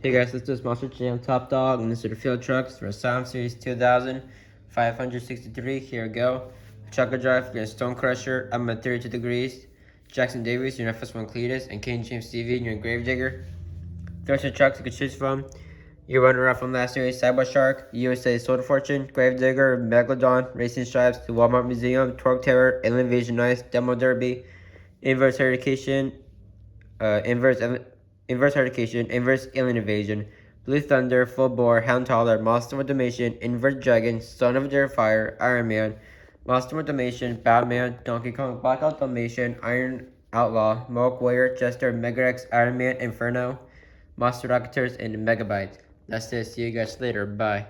Hey guys, this is Monster Jam Top Dog, and this is the field trucks for Sound Series 2563. Here we go. Chucker Drive, you're gonna Stone Crusher, I'm at 32 degrees. Jackson Davis, you're in FS1 Cletus, and Kane James Stevie, you're in Gravedigger. There's your trucks you can choose from. Your runner-up from last series, Cyber Shark, USA Soda Fortune, Gravedigger, Megalodon, Racing Stripes, the Walmart Museum, Torque Terror, Alien Invasion Ice, Demo Derby, Inverse Eradication, Inverse Eradication, Inverse Alien Invasion, Blue Thunder, Full Bore, Hound Taller, Monster with Domation, Inverse Dragon, Son of Fire, Iron Man, Monster with Domation, Batman, Donkey Kong, Blackout Domation, Iron Outlaw, Mohawk Warrior, Jester, Megarex, Iron Man, Inferno, Monster Rocketeers, and Megabytes. That's it. See you guys later. Bye.